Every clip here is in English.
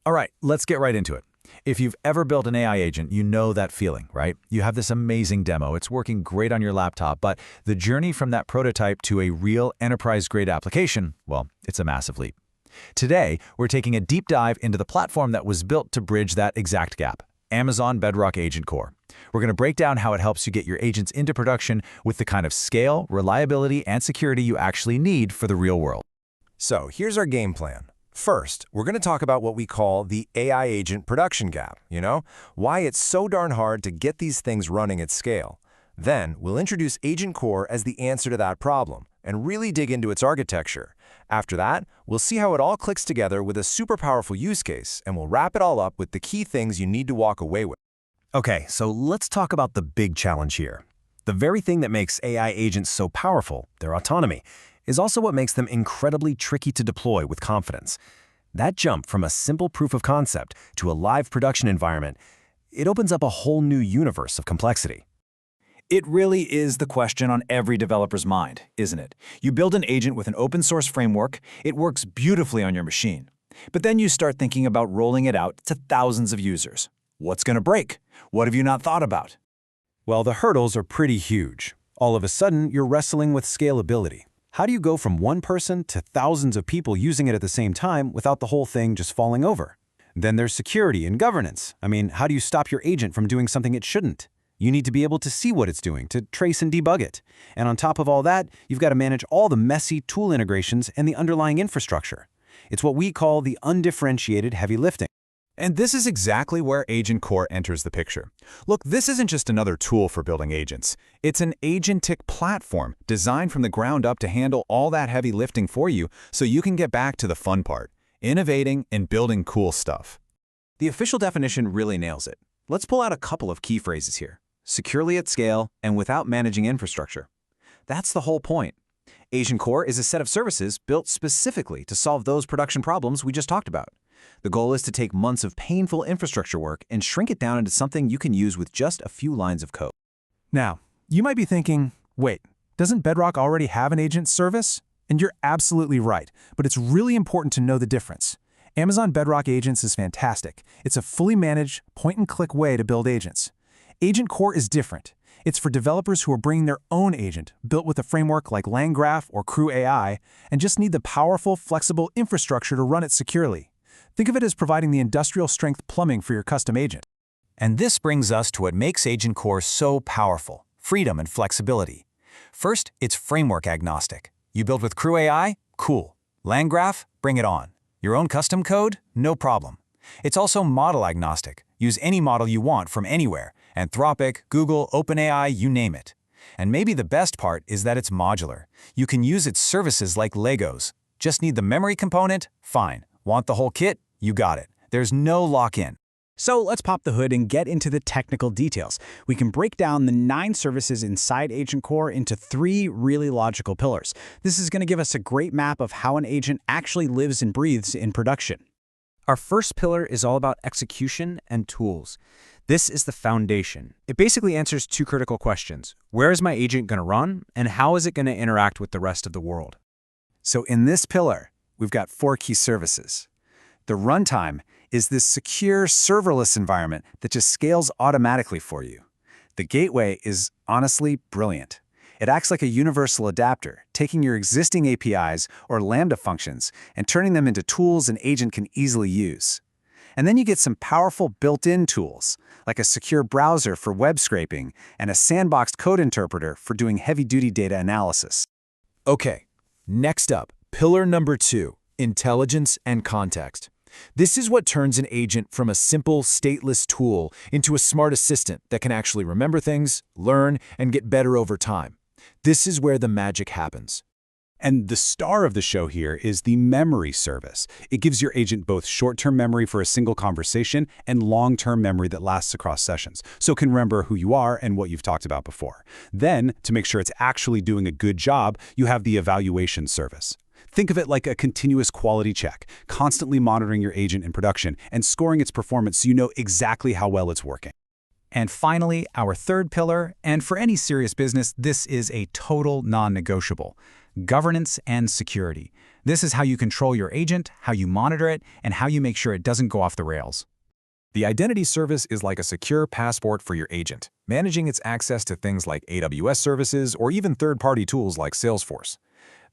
All right, let's get right into it. If you've ever built an AI agent, you know that feeling, right? You have this amazing demo. It's working great on your laptop, but the journey from that prototype to a real enterprise-grade application, well, it's a massive leap. Today, we're taking a deep dive into the platform that was built to bridge that exact gap, Amazon Bedrock AgentCore. We're going to break down how it helps you get your agents into production with the kind of scale, reliability, and security you actually need for the real world. So here's our game plan. First, we're going to talk about what we call the AI agent production gap, why it's so darn hard to get these things running at scale. Then, we'll introduce AgentCore as the answer to that problem and really dig into its architecture. After that, we'll see how it all clicks together with a super powerful use case, and we'll wrap it all up with the key things you need to walk away with. Okay, so let's talk about the big challenge here. The very thing that makes AI agents so powerful, their autonomy, is also what makes them incredibly tricky to deploy with confidence. That jump from a simple proof of concept to a live production environment, it opens up a whole new universe of complexity. It really is the question on every developer's mind, isn't it? You build an agent with an open source framework, it works beautifully on your machine. But then you start thinking about rolling it out to thousands of users. What's going to break? What have you not thought about? Well, the hurdles are pretty huge. All of a sudden, you're wrestling with scalability. How do you go from one person to thousands of people using it at the same time without the whole thing just falling over? Then there's security and governance. How do you stop your agent from doing something it shouldn't? You need to be able to see what it's doing, to trace and debug it. And on top of all that, you've got to manage all the messy tool integrations and the underlying infrastructure. It's what we call the undifferentiated heavy lifting. And this is exactly where AgentCore enters the picture. Look, this isn't just another tool for building agents. It's an agentic platform designed from the ground up to handle all that heavy lifting for you so you can get back to the fun part, innovating and building cool stuff. The official definition really nails it. Let's pull out a couple of key phrases here. Securely at scale and without managing infrastructure. That's the whole point. AgentCore is a set of services built specifically to solve those production problems we just talked about. The goal is to take months of painful infrastructure work and shrink it down into something you can use with just a few lines of code. Now, you might be thinking, wait, doesn't Bedrock already have an agent service? And you're absolutely right, but it's really important to know the difference. Amazon Bedrock Agents is fantastic. It's a fully managed, point-and-click way to build agents. AgentCore is different. It's for developers who are bringing their own agent, built with a framework like LangGraph or Crew AI, and just need the powerful, flexible infrastructure to run it securely. Think of it as providing the industrial-strength plumbing for your custom agent. And this brings us to what makes AgentCore so powerful: freedom and flexibility. First, it's framework agnostic. You build with Crew AI? Cool. LangGraph? Bring it on. Your own custom code? No problem. It's also model agnostic. Use any model you want from anywhere. Anthropic, Google, OpenAI, you name it. And maybe the best part is that it's modular. You can use its services like Legos. Just need the memory component? Fine. Want the whole kit? You got it. There's no lock-in. So let's pop the hood and get into the technical details. We can break down the 9 services inside AgentCore into 3 really logical pillars. This is going to give us a great map of how an agent actually lives and breathes in production. Our first pillar is all about execution and tools. This is the foundation. It basically answers 2 critical questions. Where is my agent going to run, and how is it going to interact with the rest of the world? So in this pillar, we've got 4 key services. The runtime is this secure serverless environment that just scales automatically for you. The gateway is honestly brilliant. It acts like a universal adapter, taking your existing APIs or Lambda functions and turning them into tools an agent can easily use. And then you get some powerful built-in tools, like a secure browser for web scraping and a sandboxed code interpreter for doing heavy-duty data analysis. Okay, next up, pillar number 2, intelligence and context. This is what turns an agent from a simple, stateless tool into a smart assistant that can actually remember things, learn, and get better over time. This is where the magic happens. And the star of the show here is the memory service. It gives your agent both short-term memory for a single conversation and long-term memory that lasts across sessions, so it can remember who you are and what you've talked about before. Then, to make sure it's actually doing a good job, you have the evaluation service. Think of it like a continuous quality check, constantly monitoring your agent in production and scoring its performance so you know exactly how well it's working. And finally, our third pillar, and for any serious business, this is a total non-negotiable: governance and security. This is how you control your agent, how you monitor it, and how you make sure it doesn't go off the rails. The identity service is like a secure passport for your agent, managing its access to things like AWS services or even third-party tools like Salesforce.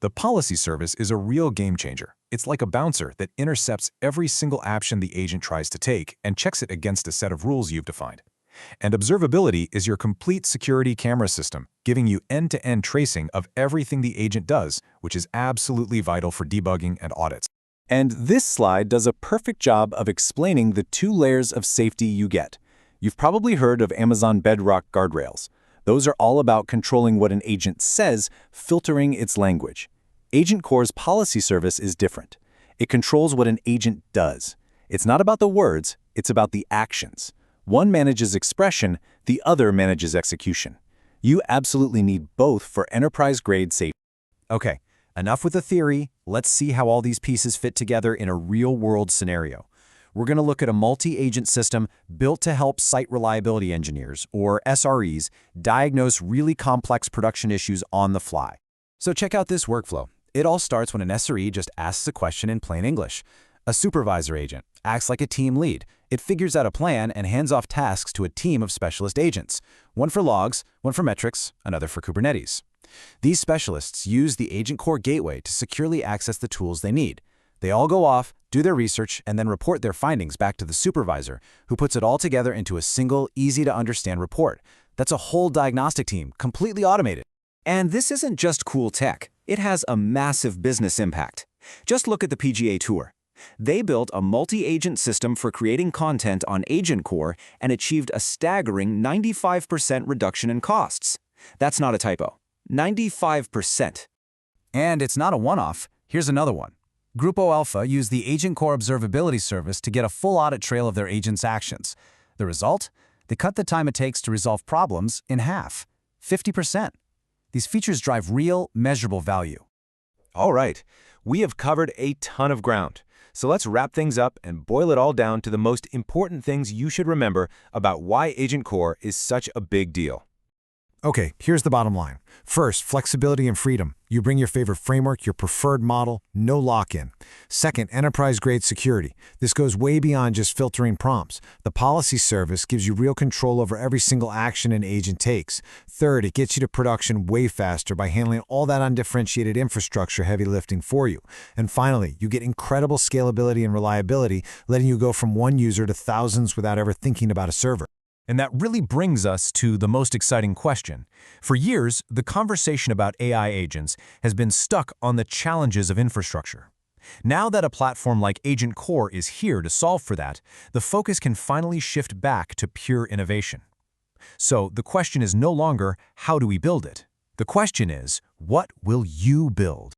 The policy service is a real game changer. It's like a bouncer that intercepts every single action the agent tries to take and checks it against a set of rules you've defined. And observability is your complete security camera system, giving you end-to-end tracing of everything the agent does, which is absolutely vital for debugging and audits. And this slide does a perfect job of explaining the 2 layers of safety you get. You've probably heard of Amazon Bedrock guardrails. Those are all about controlling what an agent says, filtering its language. AgentCore's policy service is different. It controls what an agent does. It's not about the words, it's about the actions. One manages expression, the other manages execution. You absolutely need both for enterprise-grade safety. Okay, enough with the theory. Let's see how all these pieces fit together in a real-world scenario. We're going to look at a multi-agent system built to help site reliability engineers, or SREs, diagnose really complex production issues on the fly. So check out this workflow. It all starts when an SRE just asks a question in plain English. A supervisor agent acts like a team lead. It figures out a plan and hands off tasks to a team of specialist agents, one for logs, one for metrics, another for Kubernetes. These specialists use the AgentCore gateway to securely access the tools they need. They all go off, do their research, and then report their findings back to the supervisor, who puts it all together into a single, easy-to-understand report. That's a whole diagnostic team, completely automated. And this isn't just cool tech. It has a massive business impact. Just look at the PGA Tour. They built a multi-agent system for creating content on AgentCore and achieved a staggering 95% reduction in costs. That's not a typo. 95%. And it's not a one-off. Here's another one. Grupo Alpha used the AgentCore observability service to get a full audit trail of their agents' actions. The result? They cut the time it takes to resolve problems in half, 50%. These features drive real, measurable value. All right, we have covered a ton of ground. So let's wrap things up and boil it all down to the most important things you should remember about why AgentCore is such a big deal. Okay, here's the bottom line. First, flexibility and freedom. You bring your favorite framework, your preferred model, no lock-in. Second, enterprise-grade security. This goes way beyond just filtering prompts. The policy service gives you real control over every single action an agent takes. Third, it gets you to production way faster by handling all that undifferentiated infrastructure heavy lifting for you. And finally, you get incredible scalability and reliability, letting you go from one user to thousands without ever thinking about a server. And that really brings us to the most exciting question. For years, the conversation about AI agents has been stuck on the challenges of infrastructure. Now that a platform like AgentCore is here to solve for that, the focus can finally shift back to pure innovation. So the question is no longer, how do we build it? The question is, what will you build?